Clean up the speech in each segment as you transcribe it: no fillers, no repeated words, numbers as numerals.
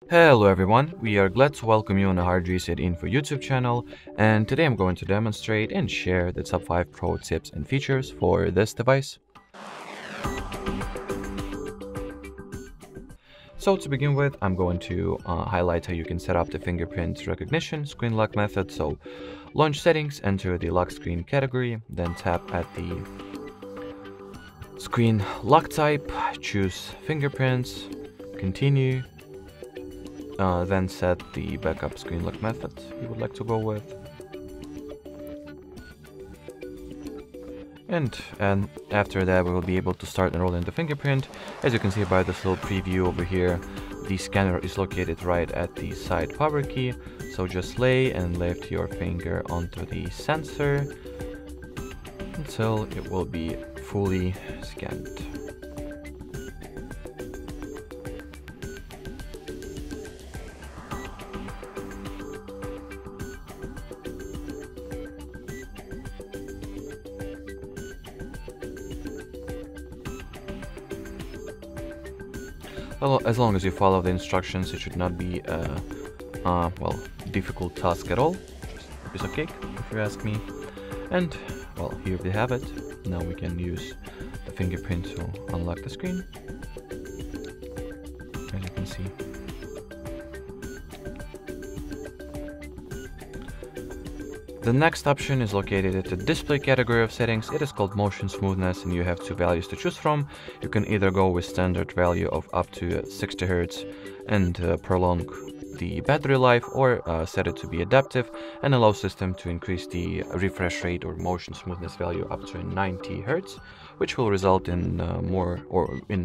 Hello everyone, we are glad to welcome you on the Hard Reset Info YouTube channel, and today I'm going to demonstrate and share the top 5 pro tips and features for this device. So to begin with, I'm going to highlight how you can set up the fingerprint recognition screen lock method. So launch settings, enter the lock screen category, then tap at the screen lock type, choose fingerprints, continue. Then set the backup screen lock method you would like to go with. And after that we will be able to start enrolling the fingerprint. As you can see by this little preview over here, the scanner is located right at the side power key. So just lay and lift your finger onto the sensor until it will be fully scanned. Well, as long as you follow the instructions, it should not be a difficult task at all. Just a piece of cake, if you ask me. And well, here we have it. Now we can use the fingerprint to unlock the screen, as you can see. The next option is located at the display category of settings. It is called motion smoothness, and you have two values to choose from. You can either go with standard value of up to 60 Hz and prolong the battery life, or set it to be adaptive and allow system to increase the refresh rate or motion smoothness value up to 90 Hz, which will result in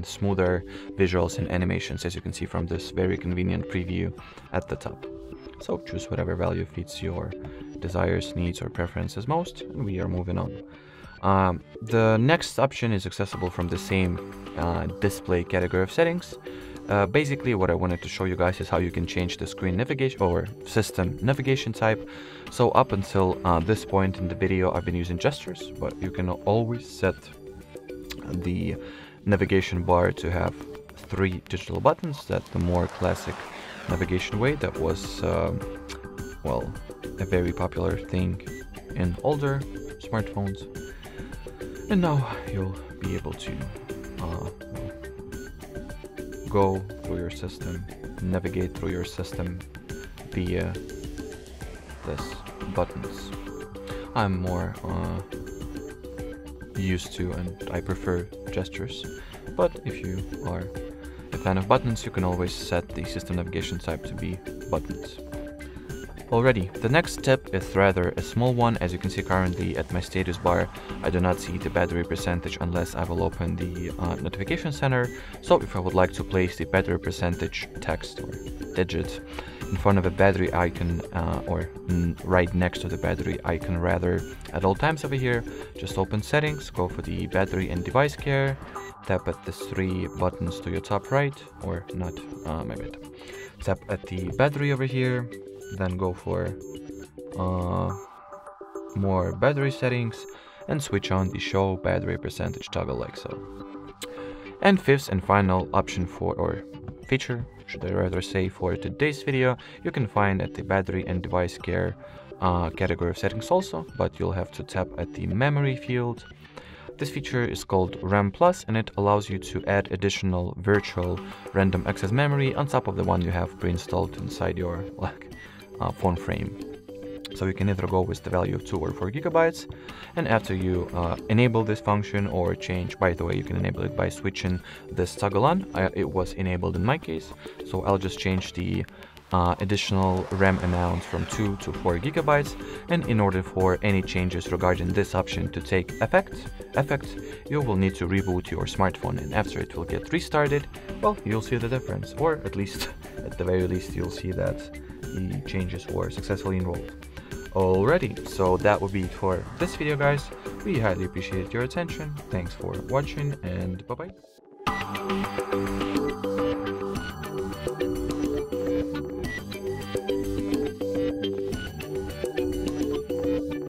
smoother visuals and animations, as you can see from this very convenient preview at the top. So choose whatever value fits your desires, needs, or preferences most, and we are moving on. The next option is accessible from the same display category of settings. Basically, what I wanted to show you guys is how you can change the screen navigation or system navigation type. So up until this point in the video, I've been using gestures, but you can always set the navigation bar to have 3 digital buttons. That's the more classic navigation way that was a very popular thing in older smartphones, and now you'll be able to go through your system, navigate through your system via this buttons. I'm more used to and I prefer gestures, but if you are a fan of buttons, you can always set the system navigation type to be buttons. Alrighty, the next step is rather a small one. As you can see currently at my status bar, I do not see the battery percentage unless I will open the notification center. So if I would like to place the battery percentage text or digit in front of a battery icon or right next to the battery icon rather at all times over here, just open settings, go for the battery and device care, tap at the 3 buttons to your top right, or not, my bad. Tap at the battery over here, then go for more battery settings and switch on the show battery percentage toggle like so. And fifth and final option or feature, should I rather say, for today's video, you can find at the battery and device care category of settings also, but you'll have to tap at the memory field. This feature is called RAM+, and it allows you to add additional virtual random access memory on top of the one you have pre-installed inside your phone frame. So you can either go with the value of 2 or 4 gigabytes, and after you enable this function or change, by the way, you can enable it by switching this toggle on. It was enabled in my case, so I'll just change the additional RAM amount from 2 to 4 gigabytes, and in order for any changes regarding this option to take effect, you will need to reboot your smartphone, and after it will get restarted, well, you'll see the difference, or at least, at the very least, you'll see that the changes were successfully enrolled. Alrighty, so that would be it for this video, guys. We highly appreciate your attention. Thanks for watching, and bye-bye.